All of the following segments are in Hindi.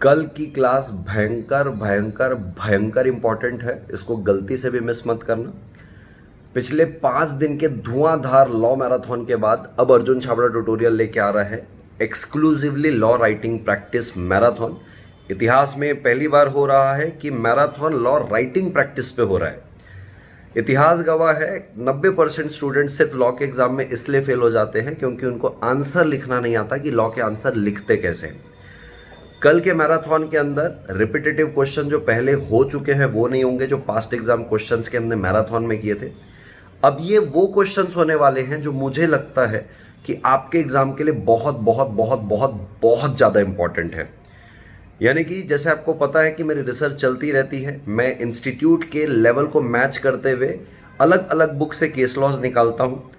कल की क्लास भयंकर भयंकर भयंकर इंपॉर्टेंट है, इसको गलती से भी मिस मत करना। पिछले 5 दिन के धुआंधार लॉ मैराथन के बाद अब अर्जुन छाबड़ा ट्यूटोरियल लेके आ रहा है exclusively law writing practice marathon. इतिहास में पहली बार हो रहा है कि मैराथन लॉ राइटिंग प्रैक्टिस पे हो रहा है। इतिहास गवाह है 90% स्टूडेंट सिर्फ लॉ के एग्जाम में इसलिए फेल हो जाते हैं क्योंकि उनको आंसर लिखना नहीं आता कि लॉ के आंसर लिखते कैसे हैं। कल के मैराथन के अंदर रिपीटेटिव क्वेश्चन जो पहले हो चुके हैं वो नहीं होंगे, जो पास्ट एग्जाम क्वेश्चंस के हमने मैराथन में किए थे। अब ये वो क्वेश्चंस होने वाले हैं जो मुझे लगता है कि आपके एग्जाम के लिए बहुत बहुत बहुत बहुत बहुत ज़्यादा इंपॉर्टेंट है। यानी कि जैसे आपको पता है कि मेरी रिसर्च चलती रहती है, मैं इंस्टीट्यूट के लेवल को मैच करते हुए अलग अलग बुक से केस लॉज निकालता हूँ।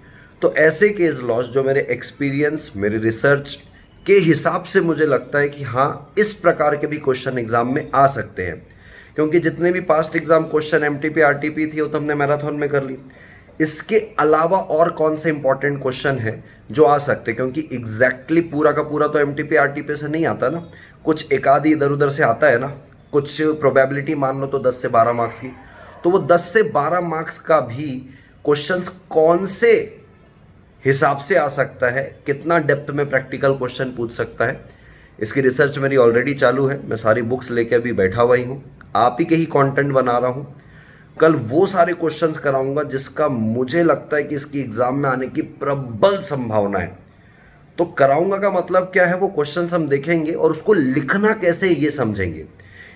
तो ऐसे केस लॉज जो मेरे एक्सपीरियंस, मेरी रिसर्च के हिसाब से मुझे लगता है कि हाँ, इस प्रकार के भी क्वेश्चन एग्जाम में आ सकते हैं। क्योंकि जितने भी past exam question MTP RTP थी वो तो हमने मैराथन में कर ली। इसके अलावा और कौन से इंपॉर्टेंट क्वेश्चन है जो आ सकते हैं, क्योंकि एग्जैक्टली पूरा का पूरा तो एमटीपी आरटीपी से नहीं आता ना, कुछ एक आधी इधर उधर से आता है ना। कुछ प्रोबेबिलिटी मान लो तो 10 से 12 मार्क्स की, तो वो 10 से 12 मार्क्स का भी क्वेश्चंस कौन से हिसाब से आ सकता है, कितना डेप्थ में प्रैक्टिकल क्वेश्चन पूछ सकता है, इसकी रिसर्च मेरी ऑलरेडी चालू है। मैं सारी बुक्स लेके अभी बैठा हुआ ही हूँ, आप ही के ही कंटेंट बना रहा हूँ। कल वो सारे क्वेश्चंस कराऊंगा जिसका मुझे लगता है कि इसकी एग्जाम में आने की प्रबल संभावना है। तो कराऊंगा का मतलब क्या है, वो क्वेश्चंस हम देखेंगे और उसको लिखना कैसे ये समझेंगे।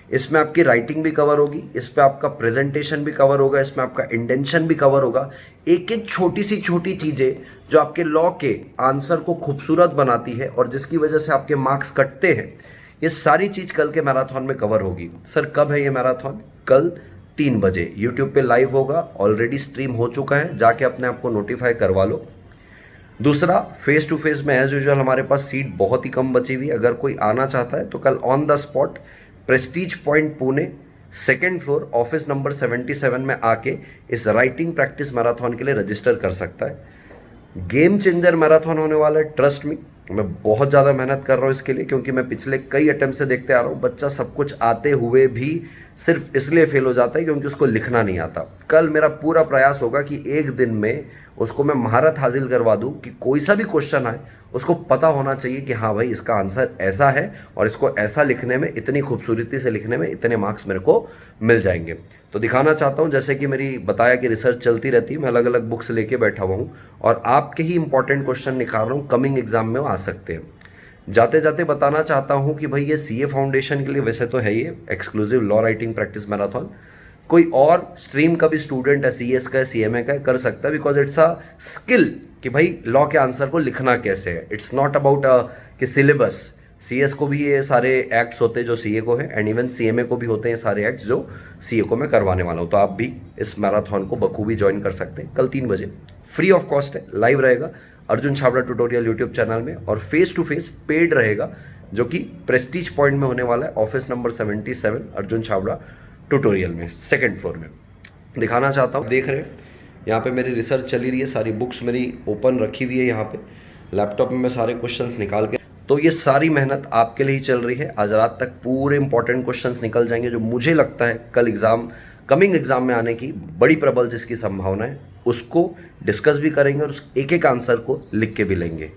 इसमें आपकी राइटिंग भी कवर होगी, इस पे आपका प्रेजेंटेशन भी कवर होगा, इसमें आपका इंटेंशन भी कवर होगा। एक एक छोटी सी छोटी चीज़ें जो आपके लॉ के आंसर को खूबसूरत बनाती है और जिसकी वजह से आपके मार्क्स कटते हैं, ये सारी चीज़ कल के मैराथन में कवर होगी। सर कब है ये मैराथन? कल 3 बजे यूट्यूब पे लाइव होगा, ऑलरेडी स्ट्रीम हो चुका है, जाके अपने आप को नोटिफाई करवा लो। दूसरा, फेस टू फेस में एज यूजुअल हमारे पास सीट बहुत ही कम बची हुई। अगर कोई आना चाहता है तो कल on the spot Prestige point Pune 2nd floor office number 77 में आके इस राइटिंग प्रैक्टिस मैराथन के लिए रजिस्टर कर सकता है। गेम चेंजर मैराथन होने वाला है, ट्रस्ट मी। मैं बहुत ज़्यादा मेहनत कर रहा हूँ इसके लिए, क्योंकि मैं पिछले कई अटेम्प्ट से देखते आ रहा हूँ बच्चा सब कुछ आते हुए भी सिर्फ इसलिए फेल हो जाता है क्योंकि उसको लिखना नहीं आता। कल मेरा पूरा प्रयास होगा कि एक दिन में उसको मैं महारत हासिल करवा दूँ कि कोई सा भी क्वेश्चन आए उसको पता होना चाहिए कि हाँ भाई, इसका आंसर ऐसा है और इसको ऐसा लिखने में, इतनी खूबसूरती से लिखने में इतने मार्क्स मेरे को मिल जाएंगे। तो दिखाना चाहता हूँ, जैसे कि मेरी बताया कि रिसर्च चलती रहती है, मैं अलग अलग बुक्स लेके बैठा हुआ हूँ और आपके ही इंपॉर्टेंट क्वेश्चन निकाल रहा हूँ, कमिंग एग्जाम में वो आ सकते हैं। जाते जाते बताना चाहता हूँ कि भाई ये सीए फाउंडेशन के लिए वैसे तो है ये exclusive law writing practice marathon, कोई और स्ट्रीम का भी स्टूडेंट है, सीएस का है, सीएमए का है, कर सकता है। बिकॉज इट्स अ स्किल कि भाई लॉ के आंसर को लिखना कैसे है। इट्स नॉट अबाउट कि सिलेबस। सीएस को भी ये सारे एक्ट्स होते हैं जो सीए को है, एंड इवन सीएमए को भी होते हैं सारे एक्ट्स जो सीए को मैं करवाने वाला हूँ। तो आप भी इस मैराथन को बखूबी ज्वाइन कर सकते हैं। कल 3 बजे फ्री ऑफ कॉस्ट है, लाइव रहेगा Arjun Chhabra tutorial YouTube channel में, और फेस टू फेस पेड रहेगा जो कि प्रेस्टीज पॉइंट में होने वाला है, office number 77 Arjun Chhabra tutorial में 2nd फ्लोर में। दिखाना चाहता हूँ, देख रहे हैं यहाँ पे मेरी रिसर्च चली रही है, सारी बुक्स मेरी ओपन रखी हुई है यहाँ पे, लैपटॉप में मैं सारे क्वेश्चंस निकाल के, तो ये सारी मेहनत आपके लिए ही चल रही है। आज रात तक पूरे इंपॉर्टेंट क्वेश्चंस निकल जाएंगे जो मुझे लगता है कल एग्जाम, कमिंग एग्जाम में आने की बड़ी प्रबल जिसकी संभावना है, उसको डिस्कस भी करेंगे और उस एक एक आंसर को लिख के भी लेंगे।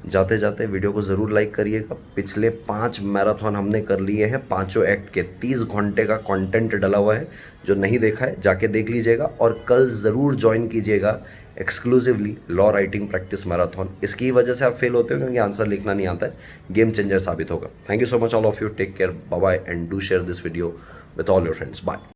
जाते जाते वीडियो को ज़रूर लाइक करिएगा। पिछले 5 मैराथन हमने कर लिए हैं, 5 एक्ट के 30 घंटे का कंटेंट डला हुआ है। जो नहीं देखा है जाके देख लीजिएगा और कल ज़रूर ज्वाइन कीजिएगा exclusively law writing practice marathon. इसकी वजह से आप फेल होते हो क्योंकि आंसर लिखना नहीं आता है, गेम चेंजर साबित होगा। Thank you so much all of you, take care, bye bye, and do share this video with all your friends. Bye.